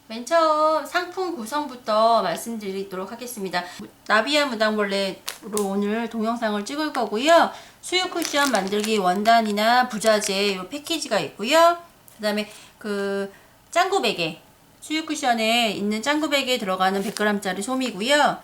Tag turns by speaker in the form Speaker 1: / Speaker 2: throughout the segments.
Speaker 1: 맨 처음 상품 구성부터 말씀드리도록 하겠습니다. 나비야 무당벌레로 오늘 동영상을 찍을 거고요. 수유 쿠션 만들기 원단이나 부자재 이 패키지가 있고요. 그 다음에 그 짱구 베개, 수유 쿠션에 있는 짱구 베개에 들어가는 100g짜리 솜이고요.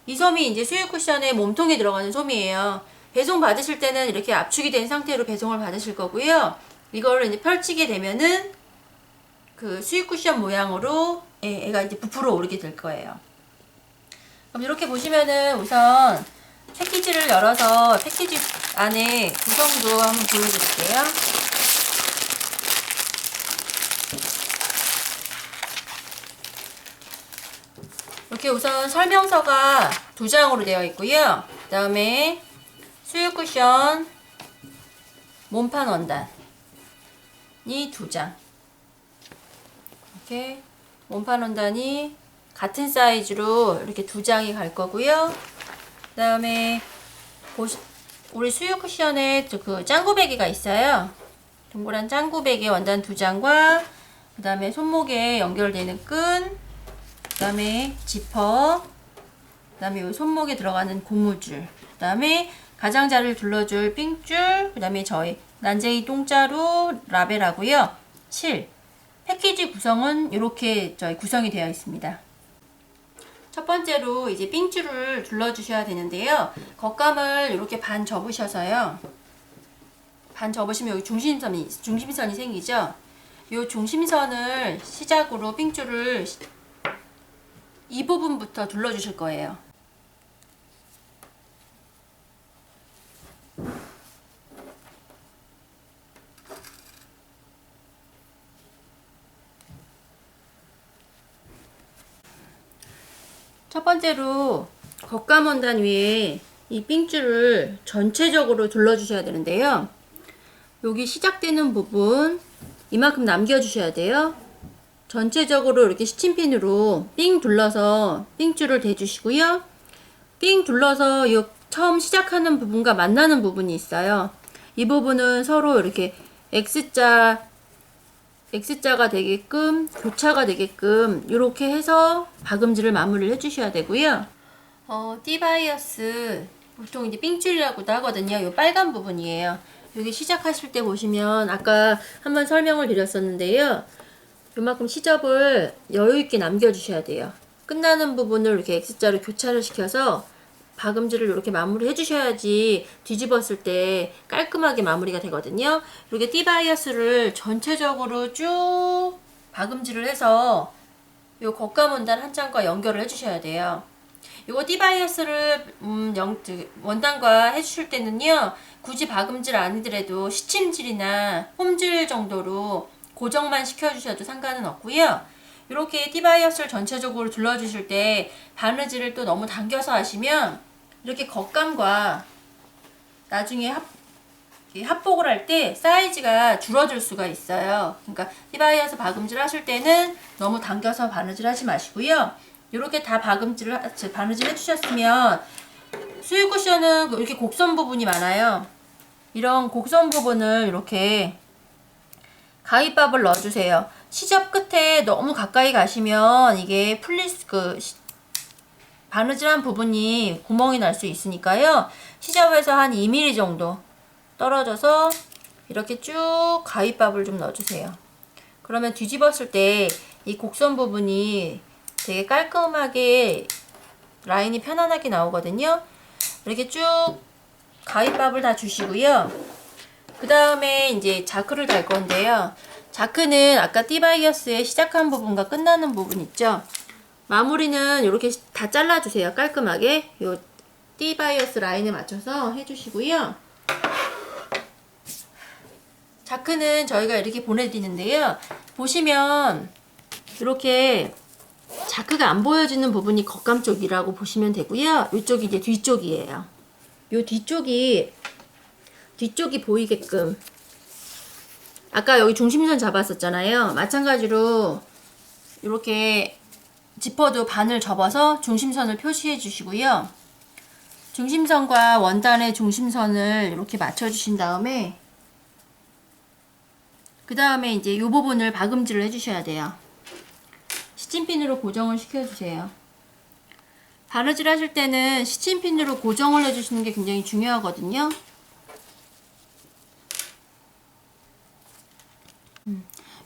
Speaker 1: 이 솜이 이제 수유 쿠션의 몸통에 들어가는 솜이에요. 배송 받으실 때는 이렇게 압축이 된 상태로 배송을 받으실 거고요. 이거를 이제 펼치게 되면은 그 수유 쿠션 모양으로 애가 이제 부풀어 오르게 될 거예요. 그럼 이렇게 보시면은 우선 패키지를 열어서 패키지 안에 구성도 한번 보여드릴게요. 이렇게 우선 설명서가 2장으로 되어 있고요. 그 다음에 수유 쿠션 몸판 원단이 2장. 이렇게 몸판 원단이 같은 사이즈로 이렇게 2장이 갈 거고요. 그 다음에 우리 수유 쿠션에 그 짱구 베개가 있어요. 동그란 짱구 베개 원단 2장과 그 다음에 손목에 연결되는 끈, 그 다음에 지퍼, 그 다음에 이 손목에 들어가는 고무줄, 그 다음에 가장자리를 둘러줄 삥줄, 그 다음에 저희 난쟁이 똥자루 라벨하고요. 실. 패키지 구성은 이렇게 저희 구성이 되어 있습니다. 첫 번째로 이제 삥줄을 둘러주셔야 되는데요. 겉감을 이렇게 반 접으셔서요. 반 접으시면 여기 중심선이 생기죠. 이 중심선을 시작으로 삥줄을 이 부분부터 둘러주실 거예요. 첫 번째로 겉감 원단 위에 이 삥줄을 전체적으로 둘러주셔야 되는데요. 여기 시작되는 부분 이만큼 남겨주셔야 돼요. 전체적으로 이렇게 스팀핀으로 삥 둘러서 삥줄을 대주시고요. 삥 둘러서 이 처음 시작하는 부분과 만나는 부분이 있어요. 이 부분은 서로 이렇게 X자가 되게끔, 교차가 되게끔 이렇게 해서 박음질을 마무리를 해주셔야 되고요. 띠바이어스 보통 이제 삥줄이라고도 하거든요. 이 빨간 부분이에요. 여기 시작하실 때 보시면 아까 한번 설명을 드렸었는데요. 요만큼 시접을 여유있게 남겨주셔야 돼요. 끝나는 부분을 이렇게 X자로 교차를 시켜서 박음질을 이렇게 마무리 해주셔야지 뒤집었을 때 깔끔하게 마무리가 되거든요. 이렇게 띠바이어스를 전체적으로 쭉 박음질을 해서 요 겉감 원단 한 장과 연결을 해주셔야 돼요. 요거 띠바이어스를 원단과 해주실 때는요, 굳이 박음질 아니더라도 시침질이나 홈질 정도로 고정만 시켜주셔도 상관은 없고요. 이렇게 띠바이어스를 전체적으로 둘러주실 때 바느질을 또 너무 당겨서 하시면 이렇게 겉감과 나중에 합복을 할 때 사이즈가 줄어들 수가 있어요. 그러니까 띠바이어스 박음질 하실 때는 너무 당겨서 바느질 하지 마시고요. 이렇게 다 바느질 해주셨으면 수유 쿠션은 이렇게 곡선 부분이 많아요. 이런 곡선 부분을 이렇게 가위밥을 넣어주세요. 시접 끝에 너무 가까이 가시면 이게 바느질한 부분이 구멍이 날 수 있으니까요. 시접에서 한 2mm 정도 떨어져서 이렇게 쭉 가위밥을 좀 넣어주세요. 그러면 뒤집었을 때 이 곡선 부분이 되게 깔끔하게 라인이 편안하게 나오거든요. 이렇게 쭉 가위밥을 다 주시고요. 그 다음에 이제 자크를 달 건데요. 자크는 아까 띠바이어스의 시작한 부분과 끝나는 부분 있죠. 마무리는 이렇게 다 잘라주세요. 깔끔하게 요 띠바이어스 라인에 맞춰서 해주시고요. 자크는 저희가 이렇게 보내드리는데요. 보시면 이렇게 자크가 안 보여지는 부분이 겉감 쪽이라고 보시면 되고요. 이쪽이 이제 뒤쪽이에요. 요 뒤쪽이 보이게끔 아까 여기 중심선 잡았었잖아요. 마찬가지로 이렇게 지퍼도 반을 접어서 중심선을 표시해 주시고요. 중심선과 원단의 중심선을 이렇게 맞춰 주신 다음에 그 다음에 이제 이 부분을 박음질을 해 주셔야 돼요. 시침핀으로 고정을 시켜주세요. 바느질 하실 때는 시침핀으로 고정을 해주시는 게 굉장히 중요하거든요.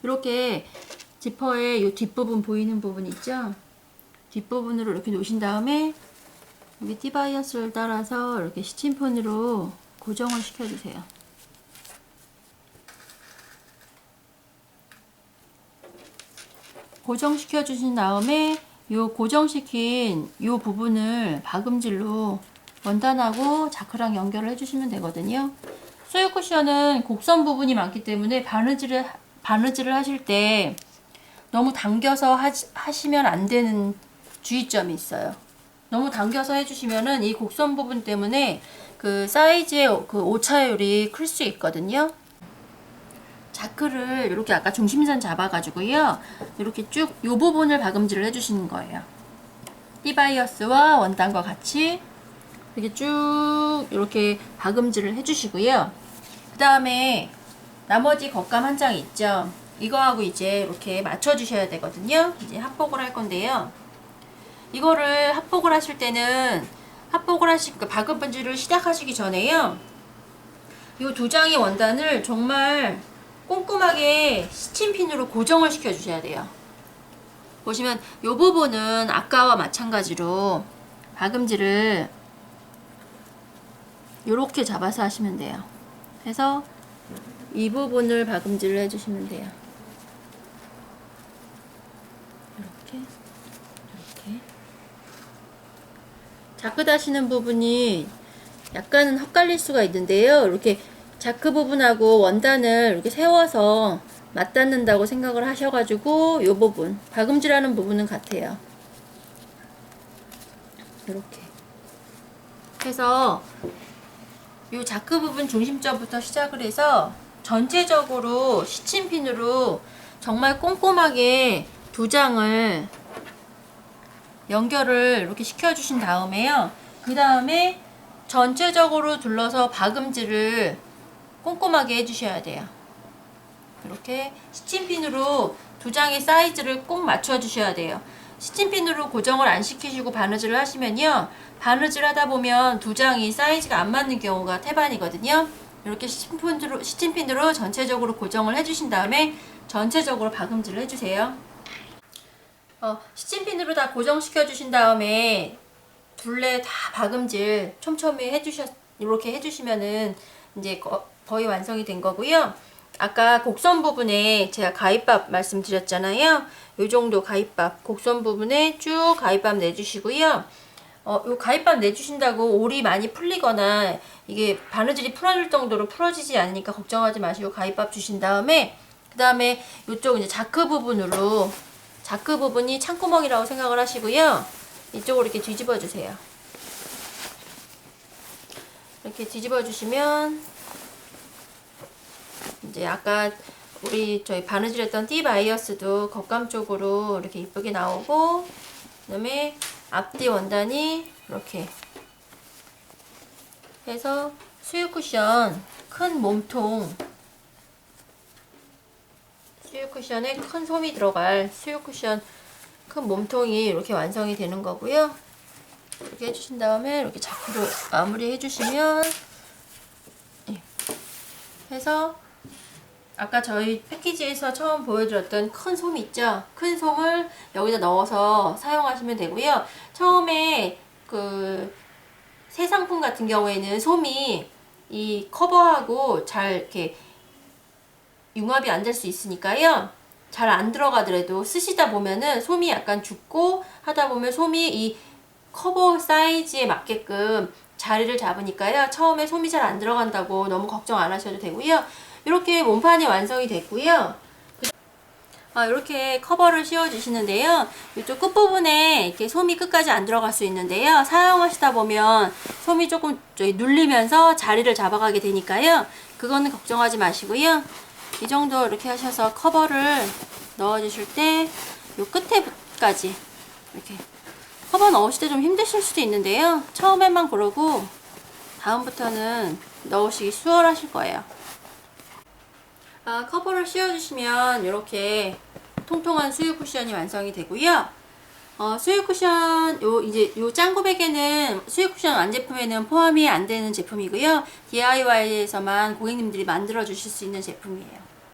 Speaker 1: 이렇게 지퍼의 이 뒷부분 보이는 부분 있죠? 뒷부분으로 이렇게 놓으신 다음에 여기 T바이어스를 따라서 이렇게 시침핀으로 고정을 시켜주세요. 고정시켜 주신 다음에 요 고정시킨 요 부분을 박음질로 원단하고 자크랑 연결을 해주시면 되거든요. 소유 쿠션은 곡선 부분이 많기 때문에 바느질을 하실 때 너무 당겨서 하시면 안 되는 주의점이 있어요. 너무 당겨서 해주시면은 이 곡선 부분 때문에 그 사이즈의 그 오차율이 클 수 있거든요. 자크를 이렇게 아까 중심선 잡아가지고요. 이렇게 쭉 이 부분을 박음질을 해주시는 거예요. T바이어스와 원단과 같이 이렇게 쭉 이렇게 박음질을 해주시고요. 그 다음에 나머지 겉감 한 장 있죠. 이거하고 이제 이렇게 맞춰주셔야 되거든요. 이제 합복을 할 건데요. 이거를 합복을 하실 때는 그 박음질을 시작하시기 전에요. 이 두 장의 원단을 정말 꼼꼼하게 시침핀으로 고정을 시켜 주셔야 돼요. 보시면 이 부분은 아까와 마찬가지로 박음질을 이렇게 잡아서 하시면 돼요. 그래서 이 부분을 박음질을 해주시면 돼요. 이렇게 자크 다시는 부분이 약간은 헛갈릴 수가 있는데요. 이렇게 자크 부분하고 원단을 이렇게 세워서 맞닿는다고 생각을 하셔가지고 이 부분, 박음질하는 부분은 같아요. 이렇게 해서 이 자크 부분 중심점부터 시작을 해서 전체적으로 시침핀으로 정말 꼼꼼하게 두 장을 연결을 이렇게 시켜주신 다음에요. 그 다음에 전체적으로 둘러서 박음질을 꼼꼼하게 해주셔야 돼요. 이렇게 시침핀으로 두 장의 사이즈를 꼭 맞춰주셔야 돼요. 시침핀으로 고정을 안 시키시고 바느질을 하시면요. 바느질 하다 보면 두 장이 사이즈가 안 맞는 경우가 태반이거든요. 이렇게 시침핀으로 전체적으로 고정을 해주신 다음에 전체적으로 박음질을 해주세요. 시침핀으로 다 고정시켜 주신 다음에 둘레 다 박음질 촘촘히 이렇게 해주시면은 이제 거의 완성이 된 거고요. 아까 곡선 부분에 제가 가위밥 말씀드렸잖아요. 요 정도 가위밥, 곡선 부분에 쭉 가위밥 내주시고요. 요 가위밥 내주신다고 올이 많이 풀리거나 이게 바느질이 풀어질 정도로 풀어지지 않으니까 걱정하지 마시고 가위밥 주신 다음에 그 다음에 요쪽 이제 자크 부분이 창구멍이라고 생각을 하시고요. 이쪽으로 이렇게 뒤집어 주세요. 이렇게 뒤집어 주시면 이제 아까 저희 바느질했던 T바이어스도 겉감 쪽으로 이렇게 이쁘게 나오고, 그 다음에 앞뒤 원단이 이렇게 해서 수유 쿠션 큰 몸통, 수유 쿠션에 큰 솜이 들어갈 수유 쿠션 큰 몸통이 이렇게 완성이 되는 거고요. 이렇게 해주신 다음에 이렇게 자크로 마무리 해주시면 해서 아까 저희 패키지에서 처음 보여드렸던 큰 솜 있죠? 큰 솜을 여기다 넣어서 사용하시면 되고요. 처음에 새 상품 같은 경우에는 솜이 이 커버하고 잘 이렇게 융합이 안 될 수 있으니까요. 잘 안 들어가더라도 쓰시다 보면은 솜이 약간 죽고 하다 보면 솜이 이 커버 사이즈에 맞게끔 자리를 잡으니까요. 처음에 솜이 잘 안 들어간다고 너무 걱정 안 하셔도 되고요. 이렇게 몸판이 완성이 됐고요. 이렇게 커버를 씌워 주시는데요. 이쪽 끝부분에 이렇게 솜이 끝까지 안 들어갈 수 있는데요. 사용하시다 보면 솜이 조금 눌리면서 자리를 잡아가게 되니까요. 그거는 걱정하지 마시고요. 이 정도 이렇게 하셔서 커버를 넣어 주실 때 이 끝에까지 이렇게 커버 넣으실 때 좀 힘드실 수도 있는데요. 처음에만 그러고 다음부터는 넣으시기 수월하실 거예요. 커버를 씌워주시면 이렇게 통통한 수유 쿠션이 완성이 되고요. 수유 쿠션 요 짱구백에는 수유 쿠션 완제품에는 포함이 안 되는 제품이고요. DIY에서만 고객님들이 만들어 주실 수 있는 제품이에요.